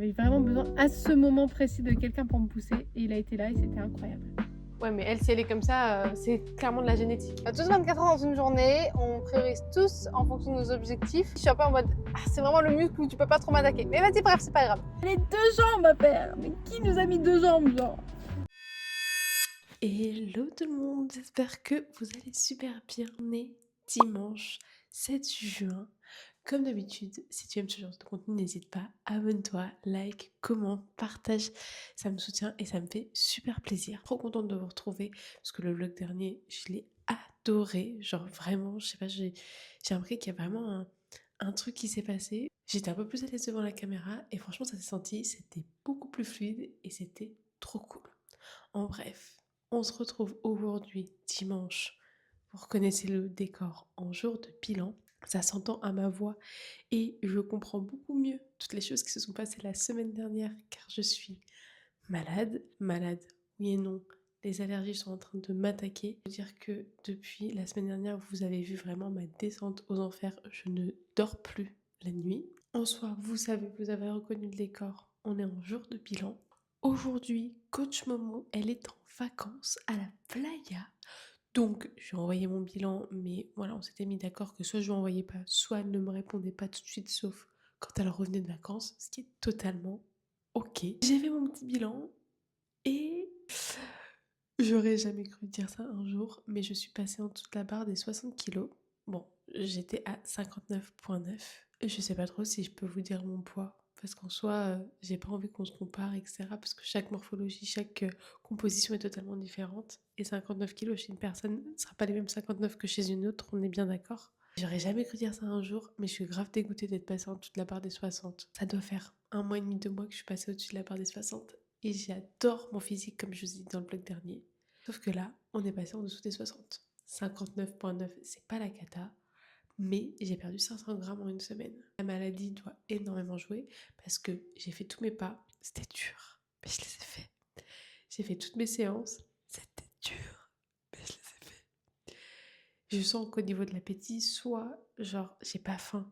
j'avais vraiment besoin à ce moment précis de quelqu'un pour me pousser et il a été là et c'était incroyable. Ouais, mais elle, si elle est comme ça, c'est clairement de la génétique. On a tous 24 heures dans une journée, on priorise tous en fonction de nos objectifs. Je suis un peu en mode, c'est vraiment le muscle où tu peux pas trop m'attaquer. Mais vas-y, bref, c'est pas grave. Les 2 jambes à faire. Mais qui nous a mis 2 jambes, genre? Hello tout le monde, j'espère que vous allez super bien. On est dimanche 7 juin. Comme d'habitude, si tu aimes ce genre de contenu, n'hésite pas, abonne-toi, like, commente, partage. Ça me soutient et ça me fait super plaisir. Trop contente de vous retrouver parce que le vlog dernier, je l'ai adoré. Genre vraiment, je sais pas, j'ai remarqué qu'il y a vraiment un truc qui s'est passé. J'étais un peu plus à l'aise devant la caméra et franchement, ça s'est senti, c'était beaucoup plus fluide et c'était trop cool. En bref, on se retrouve aujourd'hui, dimanche. Vous reconnaissez le décor en jour de bilan. Ça s'entend à ma voix et je comprends beaucoup mieux toutes les choses qui se sont passées la semaine dernière car je suis malade, oui et non. Les allergies sont en train de m'attaquer. Je veux dire que depuis la semaine dernière, vous avez vu vraiment ma descente aux enfers. Je ne dors plus la nuit. En soi, vous savez, vous avez reconnu le décor. On est en jour de bilan. Aujourd'hui, coach Momo, elle est en vacances à la playa. Donc, je lui ai envoyé mon bilan, mais voilà, on s'était mis d'accord que soit je lui envoyais pas, soit elle ne me répondait pas tout de suite, sauf quand elle revenait de vacances, ce qui est totalement ok. J'ai fait mon petit bilan et j'aurais jamais cru dire ça un jour, mais je suis passée en dessous de la barre des 60 kilos. Bon, j'étais à 59,9. Je sais pas trop si je peux vous dire mon poids. Parce qu'en soi, j'ai pas envie qu'on se compare, etc. Parce que chaque morphologie, chaque composition est totalement différente. Et 59 kilos chez une personne ne sera pas les mêmes 59 que chez une autre, on est bien d'accord. J'aurais jamais cru dire ça un jour, mais je suis grave dégoûtée d'être passée en dessous de la barre des 60. Ça doit faire 1 mois et demi, 2 mois que je suis passée au-dessus de la barre des 60. Et j'adore mon physique, comme je vous ai dit dans le vlog dernier. Sauf que là, on est passé en dessous des 60. 59,9, c'est pas la cata. Mais j'ai perdu 500 grammes en une semaine. La maladie doit énormément jouer parce que j'ai fait tous mes pas, c'était dur, mais je les ai faits. J'ai fait toutes mes séances, c'était dur, mais je les ai faits. Je sens qu'au niveau de l'appétit, soit genre j'ai pas faim,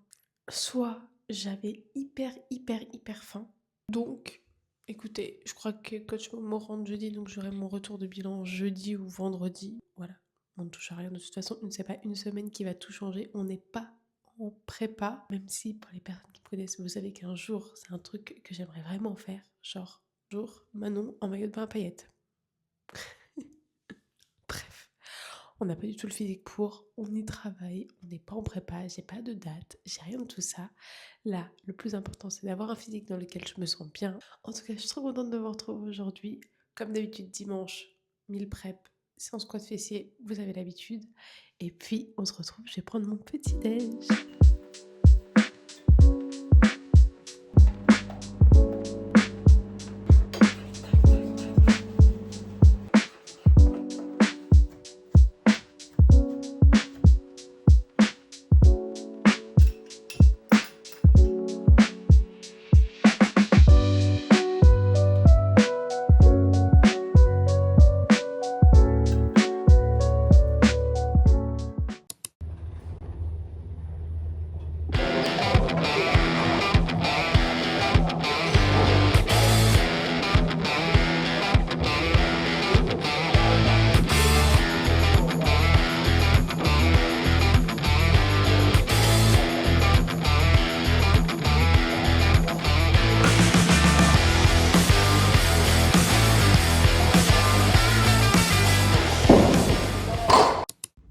soit j'avais hyper faim. Donc, écoutez, je crois que coach Momo rentre jeudi, donc j'aurai mon retour de bilan jeudi ou vendredi. Voilà. On ne touche à rien de toute façon, c'est pas une semaine qui va tout changer, on n'est pas en prépa, même si pour les personnes qui me connaissent, vous savez qu'un jour, c'est un truc que j'aimerais vraiment faire, genre, jour, Manon en maillot de bain à paillettes. Bref, on n'a pas du tout le physique pour, on y travaille, on n'est pas en prépa, j'ai pas de date, j'ai rien de tout ça. Là, le plus important, c'est d'avoir un physique dans lequel je me sens bien. En tout cas, je suis trop contente de vous retrouver aujourd'hui. Comme d'habitude, dimanche, meal prep, séance squat fessier, vous avez l'habitude. Et puis, on se retrouve, je vais prendre mon petit déj.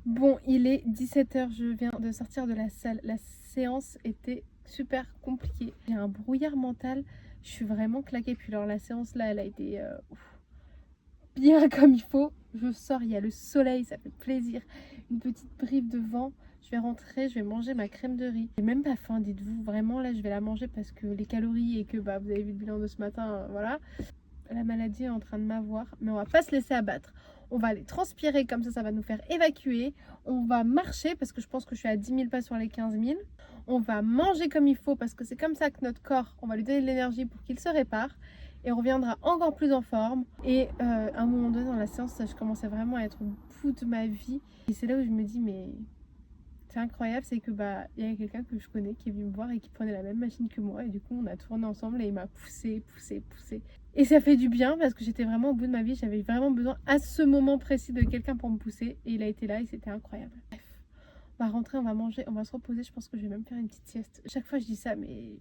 Bon, il est 17h, je viens de sortir de la salle. La séance était super compliquée. J'ai un brouillard mental, je suis vraiment claquée. Puis alors la séance là, elle a été bien comme il faut. Je sors, il y a le soleil, ça fait plaisir. Une petite bribe de vent. Je vais rentrer, je vais manger ma crème de riz. J'ai même pas faim, dites-vous. Vraiment, là, je vais la manger parce que les calories et que vous avez vu le bilan de ce matin, voilà. La maladie est en train de m'avoir, mais on va pas se laisser abattre. On va aller transpirer, comme ça va nous faire évacuer. On va marcher, parce que je pense que je suis à 10 000 pas sur les 15 000. On va manger comme il faut, parce que c'est comme ça que notre corps, on va lui donner de l'énergie pour qu'il se répare. Et on reviendra encore plus en forme. Et à un moment donné dans la séance, je commençais vraiment à être au bout de ma vie. Et c'est là où je me dis, mais c'était incroyable, c'est que il y avait quelqu'un que je connais qui est venu me voir et qui prenait la même machine que moi et du coup on a tourné ensemble et il m'a poussé. Et ça fait du bien parce que j'étais vraiment au bout de ma vie, j'avais vraiment besoin à ce moment précis de quelqu'un pour me pousser et il a été là et c'était incroyable. Bref, on va rentrer, on va manger, on va se reposer, je pense que je vais même faire une petite sieste. Chaque fois je dis ça mais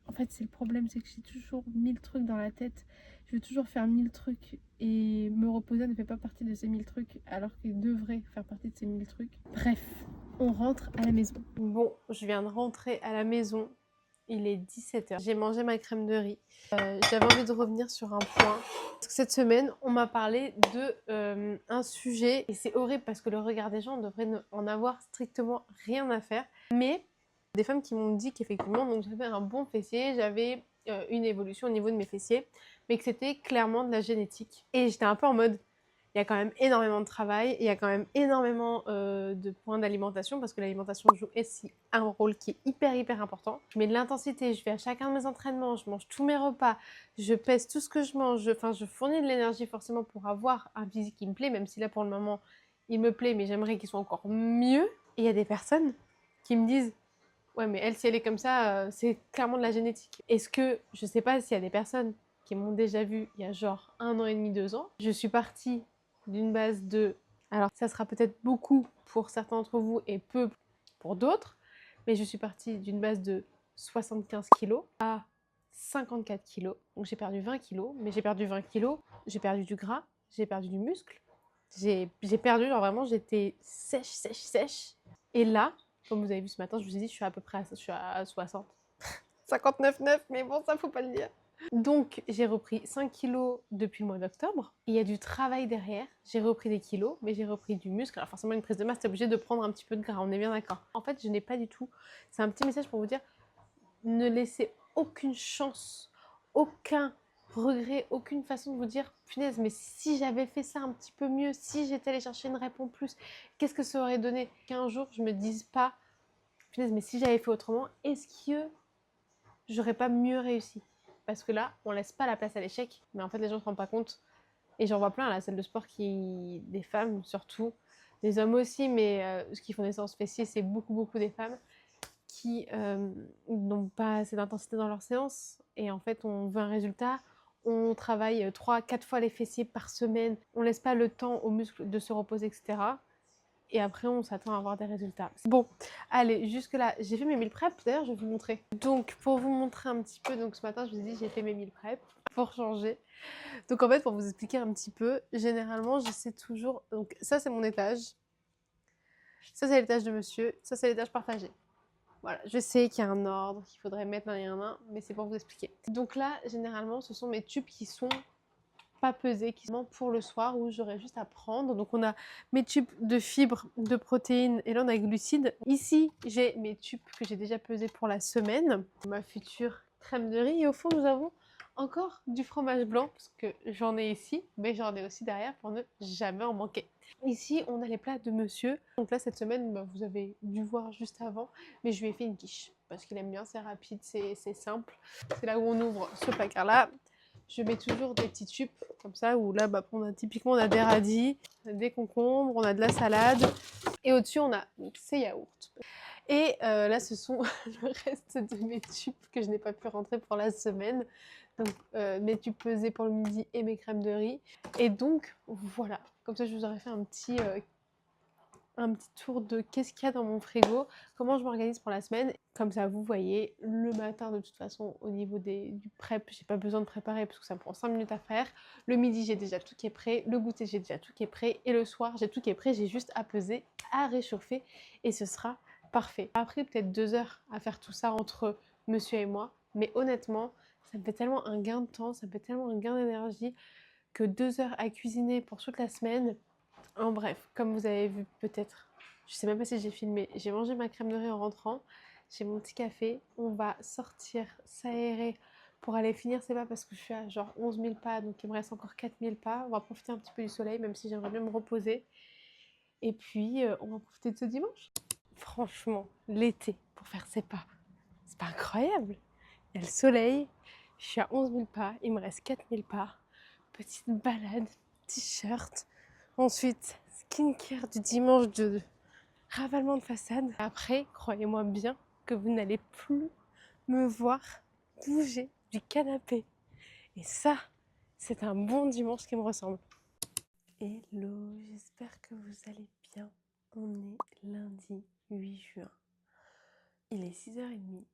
en fait c'est le problème, c'est que j'ai toujours 1000 trucs dans la tête. Je veux toujours faire 1000 trucs et me reposer ne fait pas partie de ces 1000 trucs alors qu'il devrait faire partie de ces 1000 trucs. Bref, on rentre à la maison. Bon, je viens de rentrer à la maison. Il est 17h. J'ai mangé ma crème de riz. J'avais envie de revenir sur un point. Parce que cette semaine, on m'a parlé de un sujet. Et c'est horrible parce que le regard des gens, on devrait en avoir strictement rien à faire. Mais des femmes qui m'ont dit qu'effectivement, donc j'avais un bon fessier, j'avais une évolution au niveau de mes fessiers, mais que c'était clairement de la génétique. Et j'étais un peu en mode, il y a quand même énormément de travail, il y a quand même énormément de points d'alimentation, parce que l'alimentation joue aussi un rôle qui est hyper important. Je mets de l'intensité, je vais à chacun de mes entraînements, je mange tous mes repas, je pèse tout ce que je mange, je fournis de l'énergie forcément pour avoir un physique qui me plaît, même si là pour le moment il me plaît, mais j'aimerais qu'il soit encore mieux. Et il y a des personnes qui me disent, ouais mais elle si elle est comme ça, c'est clairement de la génétique. Est-ce que, je sais pas s'il y a des personnes qui m'ont déjà vu il y a genre 1 an et demi, 2 ans, je suis partie d'une base de... Alors, ça sera peut-être beaucoup pour certains d'entre vous et peu pour d'autres, mais je suis partie d'une base de 75 kg à 54 kg. Donc j'ai perdu 20 kg, mais j'ai perdu 20 kg, j'ai perdu du gras, j'ai perdu du muscle, j'ai perdu, genre vraiment, j'étais sèche. Et là, comme vous avez vu ce matin, je vous ai dit, je suis à peu près je suis à 60. 59,9, mais bon, ça faut pas le dire. Donc, j'ai repris 5 kilos depuis le mois d'octobre. Il y a du travail derrière. J'ai repris des kilos, mais j'ai repris du muscle. Alors forcément, une prise de masse, t'es obligé de prendre un petit peu de gras, on est bien d'accord. En fait, je n'ai pas du tout... C'est un petit message pour vous dire, ne laissez aucune chance, aucun regret, aucune façon de vous dire, punaise, mais si j'avais fait ça un petit peu mieux, si j'étais allée chercher une réponse plus, qu'est-ce que ça aurait donné? Qu'un jour, je me dise pas, punaise, mais si j'avais fait autrement, est-ce que j'aurais pas mieux réussi? Parce que là, on laisse pas la place à l'échec, mais en fait, les gens ne se rendent pas compte. Et j'en vois plein à la salle de sport, des femmes surtout, les hommes aussi, mais ceux qui font des séances fessiers, c'est beaucoup des femmes qui n'ont pas assez d'intensité dans leurs séances. Et en fait, on veut un résultat, on travaille 3-4 fois les fessiers par semaine, on laisse pas le temps aux muscles de se reposer, etc. Et après, on s'attend à avoir des résultats. Bon, allez, jusque-là, j'ai fait mes meal prep. D'ailleurs, je vais vous montrer. Donc, pour vous montrer un petit peu, donc ce matin, je vous ai dit, j'ai fait mes meal prep pour changer. Donc, en fait, pour vous expliquer un petit peu, généralement, j'essaie toujours... Donc, ça, c'est mon étage. Ça, c'est l'étage de monsieur. Ça, c'est l'étage partagé. Voilà, je sais qu'il y a un ordre, qu'il faudrait mettre un, mais c'est pour vous expliquer. Donc là, généralement, ce sont mes tubes qui sont pas pesés, qui sont pour le soir où j'aurais juste à prendre. Donc on a mes tubes de fibres, de protéines et là on a glucides. Ici j'ai mes tubes que j'ai déjà pesés pour la semaine, ma future crème de riz et au fond nous avons encore du fromage blanc parce que j'en ai ici mais j'en ai aussi derrière pour ne jamais en manquer. Ici on a les plats de monsieur. Donc là cette semaine vous avez dû voir juste avant mais je lui ai fait une quiche parce qu'il aime bien, c'est rapide, c'est simple. C'est là où on ouvre ce placard là. Je mets toujours des petits tubes comme ça où là typiquement on a des radis, des concombres, on a de la salade et au-dessus on a ces yaourts. Et là ce sont le reste de mes tubes que je n'ai pas pu rentrer pour la semaine. Donc mes tubes pesés pour le midi et mes crèmes de riz. Et donc voilà, comme ça je vous aurais fait un petit tour de qu'est-ce qu'il y a dans mon frigo, comment je m'organise pour la semaine. Comme ça, vous voyez, le matin, de toute façon, au niveau du prep, j'ai pas besoin de préparer parce que ça me prend 5 minutes à faire. Le midi, j'ai déjà tout qui est prêt. Le goûter, j'ai déjà tout qui est prêt. Et le soir, j'ai tout qui est prêt. J'ai juste à peser, à réchauffer et ce sera parfait. Après, peut-être 2 heures à faire tout ça entre monsieur et moi. Mais honnêtement, ça me fait tellement un gain de temps, ça me fait tellement un gain d'énergie que 2 heures à cuisiner pour toute la semaine. En bref, comme vous avez vu peut-être, je sais même pas si j'ai filmé, j'ai mangé ma crème de riz en rentrant, j'ai mon petit café, on va sortir s'aérer pour aller finir ces pas parce que je suis à genre 11 000 pas, donc il me reste encore 4 000 pas, on va profiter un petit peu du soleil même si j'aimerais bien me reposer. Et puis on va profiter de ce dimanche. Franchement, l'été pour faire ces pas, c'est pas incroyable? Il y a le soleil, je suis à 11 000 pas, il me reste 4 000 pas, petite balade, t-shirt. Ensuite, skincare du dimanche de ravalement de façade. Après, croyez-moi bien que vous n'allez plus me voir bouger du canapé. Et ça, c'est un bon dimanche qui me ressemble. Hello, j'espère que vous allez bien. On est lundi 8 juin. Il est 6h30.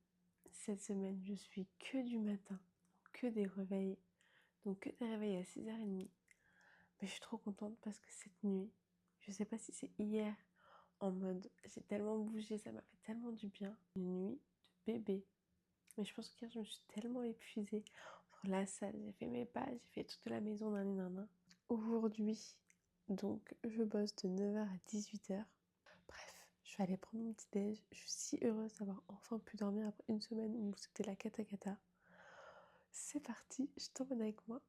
Cette semaine, je suis que du matin, que des réveils. Donc que des réveils à 6h30. Mais je suis trop contente parce que cette nuit, je sais pas si c'est hier, en mode j'ai tellement bougé, ça m'a fait tellement du bien. Une nuit de bébé. Mais je pense qu'hier je me suis tellement épuisée. Entre la salle, j'ai fait mes pas, j'ai fait toute la maison nanana. Aujourd'hui, donc je bosse de 9h à 18h. Bref, je vais aller prendre mon petit déj. Je suis si heureuse d'avoir enfin pu dormir après une semaine où c'était la cata. C'est parti, je t'emmène avec moi.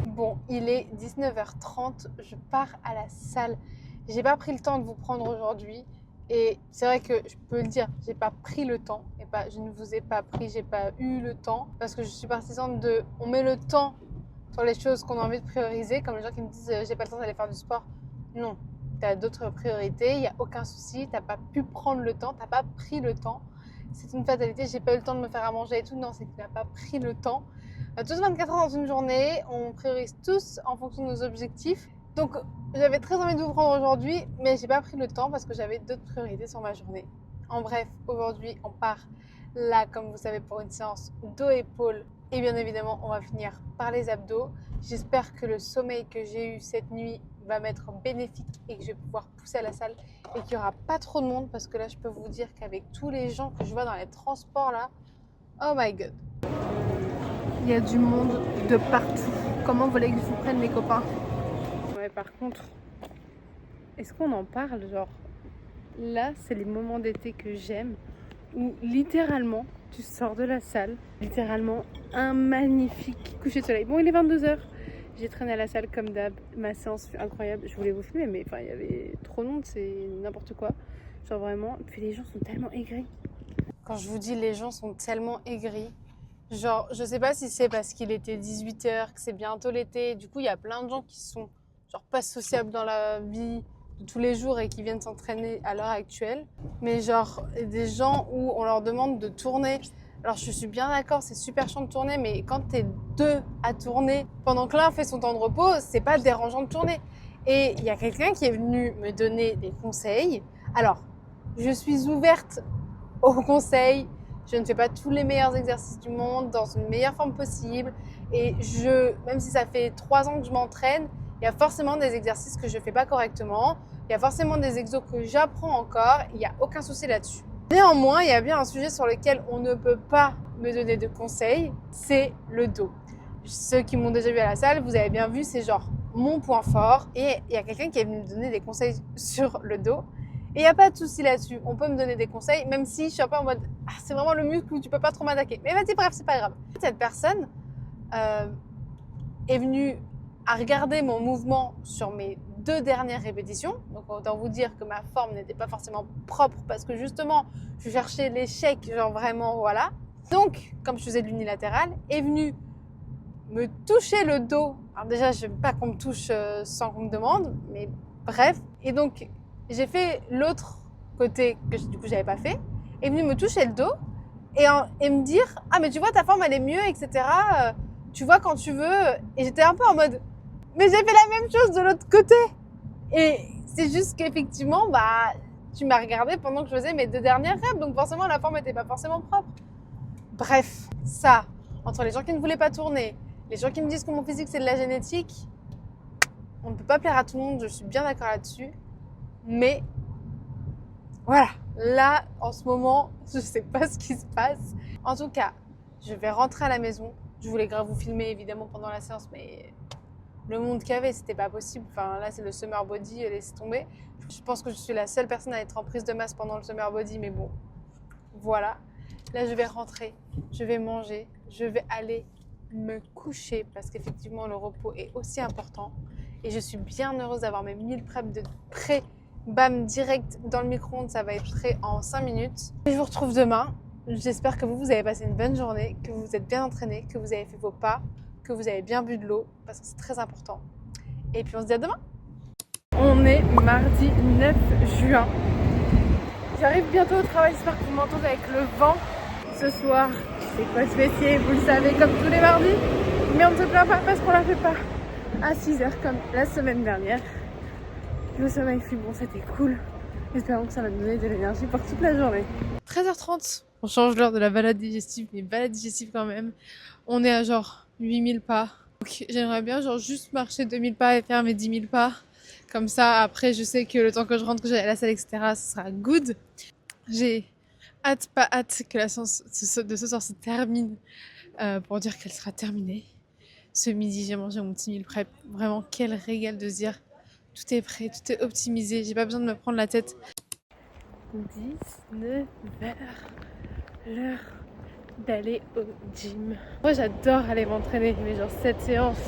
Bon, il est 19h30, je pars à la salle. J'ai pas pris le temps de vous prendre aujourd'hui. Et c'est vrai que je peux le dire, j'ai pas pris le temps. Et je ne vous ai pas pris, j'ai pas eu le temps. Parce que je suis partisane de. On met le temps sur les choses qu'on a envie de prioriser. Comme les gens qui me disent j'ai pas le temps d'aller faire du sport. Non, tu as d'autres priorités, il n'y a aucun souci. T'as pas pu prendre le temps, t'as pas pris le temps. C'est une fatalité, j'ai pas eu le temps de me faire à manger et tout. Non, c'est que tu n'as pas pris le temps. Tous 24 heures dans une journée, on priorise tous en fonction de nos objectifs. Donc j'avais très envie de vous prendre aujourd'hui, mais j'ai pas pris le temps parce que j'avais d'autres priorités sur ma journée. En bref, aujourd'hui on part là, comme vous savez, pour une séance dos-épaules. Et bien évidemment, on va finir par les abdos. J'espère que le sommeil que j'ai eu cette nuit va m'être bénéfique et que je vais pouvoir pousser à la salle et qu'il n'y aura pas trop de monde parce que là, je peux vous dire qu'avec tous les gens que je vois dans les transports là, oh my god. Il y a du monde de partout. Comment vous voulez que je vous prenne, les copains? Ouais, par contre, est-ce qu'on en parle? Genre, là, c'est les moments d'été que j'aime, où littéralement, tu sors de la salle, littéralement, un magnifique coucher de soleil. Bon, il est 22h. J'ai traîné à la salle comme d'hab. Ma séance fut incroyable. Je voulais vous filmer, mais il y avait trop de monde, c'est n'importe quoi. Genre vraiment. Puis les gens sont tellement aigris. Quand je vous dis les gens sont tellement aigris, genre, je sais pas si c'est parce qu'il était 18h, que c'est bientôt l'été. Du coup, il y a plein de gens qui sont genre pas sociables dans la vie de tous les jours et qui viennent s'entraîner à l'heure actuelle. Mais genre, des gens où on leur demande de tourner. Alors, je suis bien d'accord, c'est super chiant de tourner, mais quand t'es deux à tourner, pendant que l'un fait son temps de repos, c'est pas dérangeant de tourner. Et il y a quelqu'un qui est venu me donner des conseils. Alors, je suis ouverte aux conseils. Je ne fais pas tous les meilleurs exercices du monde dans une meilleure forme possible. Et même si ça fait 3 ans que je m'entraîne, il y a forcément des exercices que je ne fais pas correctement. Il y a forcément des exos que j'apprends encore. Il n'y a aucun souci là-dessus. Néanmoins, il y a bien un sujet sur lequel on ne peut pas me donner de conseils, c'est le dos. Ceux qui m'ont déjà vu à la salle, vous avez bien vu, c'est genre mon point fort. Et il y a quelqu'un qui est venu me donner des conseils sur le dos. Et il n'y a pas de souci là-dessus. On peut me donner des conseils, même si je suis un peu en mode c'est vraiment le muscle où tu peux pas trop m'attaquer. Mais vas-y, bref, c'est pas grave. Cette personne est venue à regarder mon mouvement sur mes 2 dernières répétitions. Donc autant vous dire que ma forme n'était pas forcément propre parce que justement, je cherchais l'échec, genre vraiment, voilà. Donc, comme je faisais de l'unilatéral, est venue me toucher le dos. Alors déjà, je n'aime pas qu'on me touche sans qu'on me demande, mais bref. Et donc, j'ai fait l'autre côté que du coup j'avais pas fait, est venu me toucher le dos et me dire ah mais tu vois ta forme elle est mieux etc. Tu vois quand tu veux. Et j'étais un peu en mode mais j'ai fait la même chose de l'autre côté. Et c'est juste qu'effectivement tu m'as regardé pendant que je faisais mes 2 dernières reps, donc forcément la forme était pas forcément propre. Bref, ça entre les gens qui ne voulaient pas tourner, les gens qui me disent que mon physique c'est de la génétique, on ne peut pas plaire à tout le monde, je suis bien d'accord là-dessus. Mais voilà, là en ce moment, je sais pas ce qui se passe. En tout cas, je vais rentrer à la maison. Je voulais grave vous filmer évidemment pendant la séance, mais le monde qu'il y avait, c'était pas possible. Enfin là, c'est le summer body, laissez tomber. Je pense que je suis la seule personne à être en prise de masse pendant le summer body, mais bon, voilà. Là, je vais rentrer, je vais manger, je vais aller me coucher parce qu'effectivement, le repos est aussi important. Et je suis bien heureuse d'avoir mes meal prep de prêt. Bam, direct dans le micro-ondes, ça va être prêt en 5 minutes. Et je vous retrouve demain. J'espère que vous avez passé une bonne journée, que vous vous êtes bien entraînés, que vous avez fait vos pas, que vous avez bien bu de l'eau, parce que c'est très important. Et puis on se dit à demain. On est mardi 9 juin. J'arrive bientôt au travail, j'espère que vous m'entendez avec le vent. Ce soir, c'est quoi ce métier, vous le savez, comme tous les mardis. Mais on ne se plaint pas parce qu'on la fait pas à 6h comme la semaine dernière. Le sommeil fut bon, c'était cool. Espérons que ça va nous donner de l'énergie pour toute la journée. 13h30, on change l'heure de la balade digestive, mais balade digestive quand même. On est à genre 8000 pas. Donc j'aimerais bien genre juste marcher 2000 pas et faire mes 10 000 pas. Comme ça, après, je sais que le temps que je rentre, que j'aille à la salle, etc., ce sera good. J'ai pas hâte que la séance de ce soir se termine pour dire qu'elle sera terminée. Ce midi, j'ai mangé mon petit meal prep. Vraiment, quel régal de se dire tout est prêt, tout est optimisé. J'ai pas besoin de me prendre la tête. 19h, l'heure d'aller au gym. Moi, j'adore aller m'entraîner, mais genre cette séance,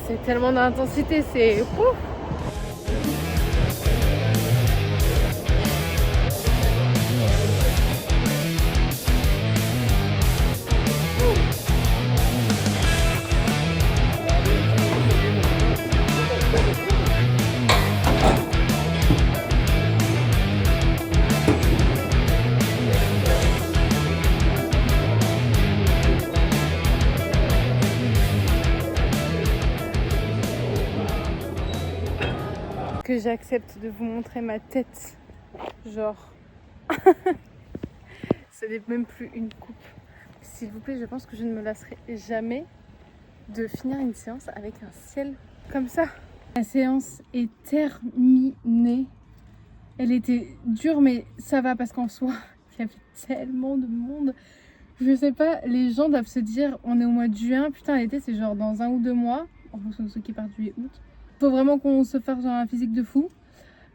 c'est tellement d'intensité, c'est ouf. Que j'accepte de vous montrer ma tête, genre ce n'est même plus une coupe. S'il vous plaît, je pense que je ne me lasserai jamais de finir une séance avec un ciel comme ça. La séance est terminée. Elle était dure, mais ça va parce qu'en soi, il y avait tellement de monde. Je sais pas, les gens doivent se dire, on est au mois de juin, putain l'été c'est genre dans 1 ou 2 mois, en fonction de ceux qui partent juillet-août. Faut vraiment qu'on se fasse genre un physique de fou.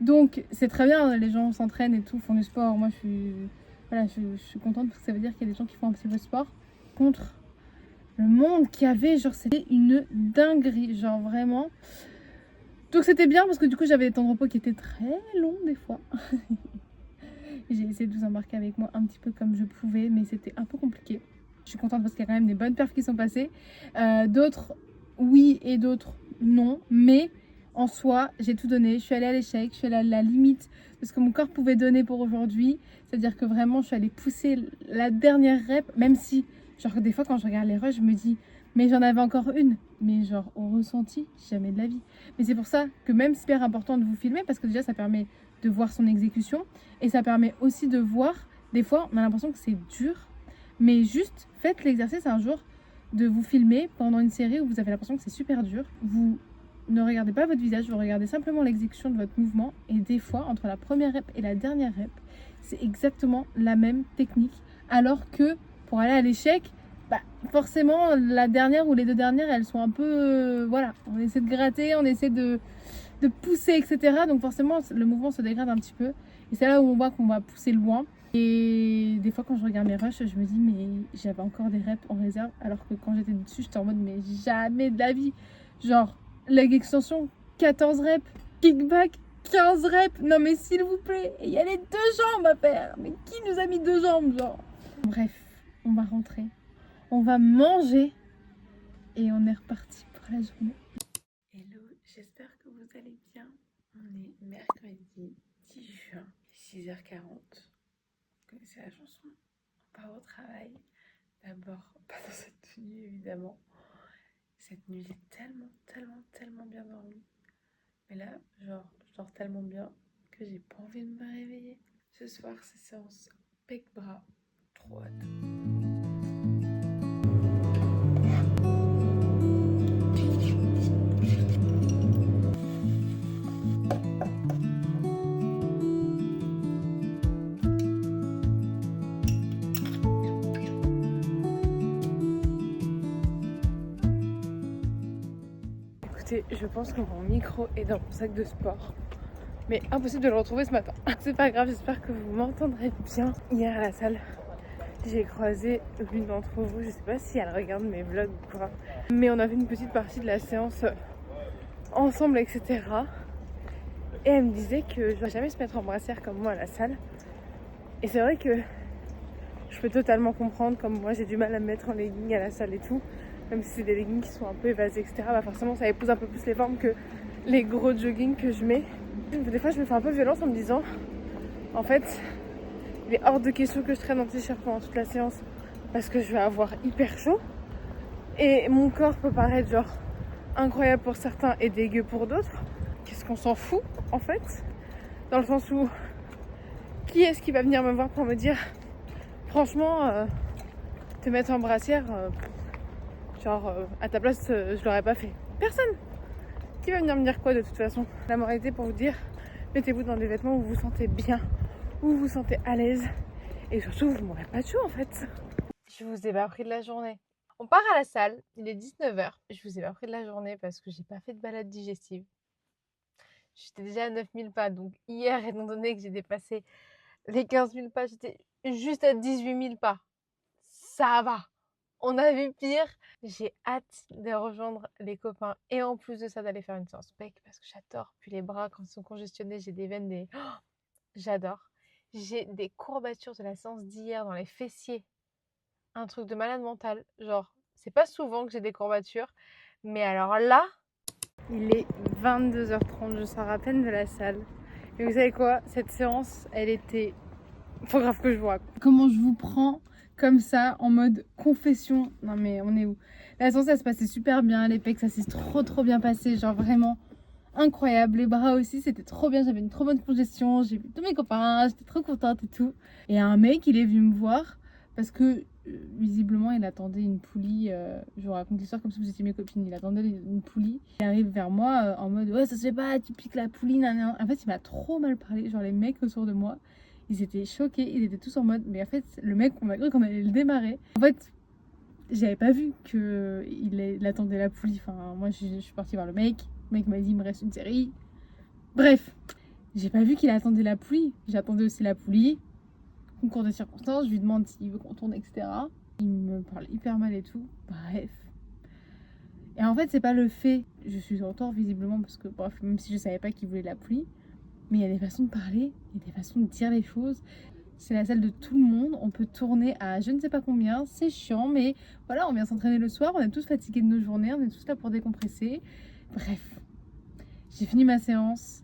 Donc c'est très bien, les gens s'entraînent et tout, font du sport. Moi je suis contente parce que ça veut dire qu'il y a des gens qui font un petit peu de sport. Contre le monde qu'il y avait, genre c'était une dinguerie, genre vraiment. Donc c'était bien parce que du coup j'avais des temps de repos qui étaient très longs des fois. J'ai essayé de vous embarquer avec moi un petit peu comme je pouvais, mais c'était un peu compliqué. Je suis contente parce qu'il y a quand même des bonnes perfs qui sont passées. D'autres oui et d'autres non, mais en soi, j'ai tout donné. Je suis allée à l'échec, je suis allée à la limite de ce que mon corps pouvait donner pour aujourd'hui. C'est-à-dire que vraiment, je suis allée pousser la dernière rep, même si, genre, des fois, quand je regarde les rushs, je me dis, mais j'en avais encore une. Mais genre, au ressenti, jamais de la vie. Mais c'est pour ça que même c'est super important de vous filmer, parce que déjà, ça permet de voir son exécution. Et ça permet aussi de voir, des fois, on a l'impression que c'est dur, mais juste, faites l'exercice un jour de vous filmer pendant une série où vous avez l'impression que c'est super dur. Vous ne regardez pas votre visage, vous regardez simplement l'exécution de votre mouvement. Et des fois, entre la première rep et la dernière rep, c'est exactement la même technique. Alors que pour aller à l'échec, forcément, la dernière ou les 2 dernières, elles sont un peu... voilà, on essaie de gratter, on essaie de pousser, etc. Donc forcément, le mouvement se dégrade un petit peu. Et c'est là où on voit qu'on va pousser loin. Et des fois, quand je regarde mes rushs, je me dis, mais j'avais encore des reps en réserve. Alors que quand j'étais dessus, j'étais en mode, mais jamais de la vie. Genre, leg extension, 14 reps. Kickback, 15 reps. Non, mais s'il vous plaît. Et il y a les 2 jambes à faire. Mais qui nous a mis 2 jambes, genre? Bref, on va rentrer. On va manger. Et on est reparti pour la journée. Hello, j'espère que vous allez bien. On est mercredi 10 juin, 6h40. Vous connaissez la chanson? On part au travail. D'abord, pas dans cette tenue évidemment. Cette nuit, j'ai tellement bien dormi. Mais là, genre, je dors tellement bien que j'ai pas envie de me réveiller. Ce soir, c'est séance pec-bras. Trop hâte. Écoutez, je pense que mon micro est dans mon sac de sport. Mais impossible de le retrouver ce matin. C'est pas grave, j'espère que vous m'entendrez bien. Hier à la salle, j'ai croisé l'une d'entre vous. Je sais pas si elle regarde mes vlogs ou quoi. Mais on a fait une petite partie de la séance ensemble, etc. Et elle me disait que je ne dois jamais se mettre en brassière comme moi à la salle. Et c'est vrai que je peux totalement comprendre, comme moi j'ai du mal à me mettre en legging à la salle et tout, même si c'est des leggings qui sont un peu évasés, etc. Bah forcément ça épouse un peu plus les formes que les gros joggings que je mets. Des fois je me fais un peu violence en me disant, en fait, il est hors de question que je traîne en t-shirt pendant toute la séance parce que je vais avoir hyper chaud. Et mon corps peut paraître genre incroyable pour certains et dégueu pour d'autres. Qu'est-ce qu'on s'en fout en fait? Dans le sens où, qui est-ce qui va venir me voir pour me dire, franchement, te mettre en brassière, à ta place, je l'aurais pas fait. Personne. Qui va venir me dire quoi de toute façon? La moralité pour vous dire, mettez-vous dans des vêtements où vous vous sentez bien, où vous vous sentez à l'aise. Et surtout, vous n'aurez pas de chaud en fait. Je vous ai pas pris de la journée. On part à la salle, il est 19h. Je vous ai pas pris de la journée parce que j'ai pas fait de balade digestive. J'étais déjà à 9000 pas, donc hier, étant donné que j'ai dépassé les 15 000 pas, j'étais juste à 18 000 pas. Ça va, on a vu pire. J'ai hâte de rejoindre les copains et en plus de ça d'aller faire une séance pec parce que j'adore. Puis les bras quand ils sont congestionnés, j'ai des veines, j'adore. J'ai des courbatures de la séance d'hier dans les fessiers. Un truc de malade mental. Genre, c'est pas souvent que j'ai des courbatures, mais alors là, il est 22h30, je sors à peine de la salle. Et vous savez quoi? Cette séance, elle était... Faut grave que je vois. Comment je vous prends comme ça, en mode confession. Non mais on est où? La séance, elle se passait super bien. Les pecs, ça s'est trop bien passé. Genre vraiment incroyable. Les bras aussi, c'était trop bien. J'avais une trop bonne congestion. J'ai vu tous mes copains. J'étais trop contente et tout. Et un mec, il est venu me voir parce que visiblement, il attendait une poulie. Je vous raconte l'histoire comme si vous étiez mes copines. Il attendait une poulie. Il arrive vers moi en mode ouais, ça se fait pas, tu piques la poulie. Nan. En fait, il m'a trop mal parlé. Genre, les mecs autour de moi, ils étaient choqués. Ils étaient tous en mode, mais en fait, le mec, on a cru qu'on allait le démarrer. En fait, j'avais pas vu qu'il attendait la poulie. Enfin, moi, je suis partie voir le mec. Le mec m'a dit, il me reste une série. Bref, j'ai pas vu qu'il attendait la poulie. J'attendais aussi la poulie. Concours de circonstances, je lui demande s'il veut qu'on tourne, etc. Il me parle hyper mal et tout. Bref. Et en fait, c'est pas le fait. Je suis en tort visiblement parce que, bref, même si je savais pas qu'il voulait la pluie, mais il y a des façons de parler, il y a des façons de dire les choses. C'est la salle de tout le monde. On peut tourner à je ne sais pas combien. C'est chiant, mais voilà, on vient s'entraîner le soir. On est tous fatigués de nos journées. On est tous là pour décompresser. Bref. J'ai fini ma séance.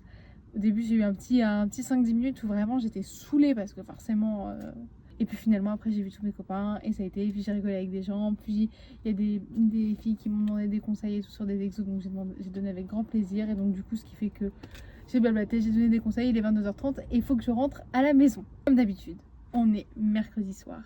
Au début, j'ai eu un petit 5-10 minutes où vraiment j'étais saoulée parce que forcément... Et puis finalement, après, j'ai vu tous mes copains et ça a été. Puis j'ai rigolé avec des gens. Puis il y a des filles qui m'ont demandé des conseils et tout sur des exos. Donc j'ai donné avec grand plaisir. Et donc du coup, ce qui fait que j'ai blablaté, j'ai donné des conseils. Il est 22h30 et il faut que je rentre à la maison. Comme d'habitude, on est mercredi soir.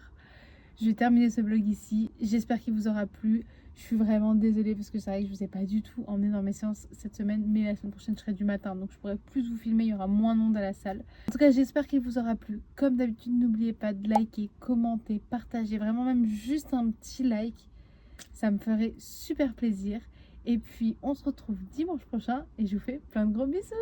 Je vais terminer ce vlog ici. J'espère qu'il vous aura plu. Je suis vraiment désolée parce que c'est vrai que je ne vous ai pas du tout emmené dans mes séances cette semaine. Mais la semaine prochaine, je serai du matin. Donc je pourrai plus vous filmer. Il y aura moins de monde à la salle. En tout cas, j'espère qu'il vous aura plu. Comme d'habitude, n'oubliez pas de liker, commenter, partager. Vraiment même juste un petit like. Ça me ferait super plaisir. Et puis, on se retrouve dimanche prochain. Et je vous fais plein de gros bisous.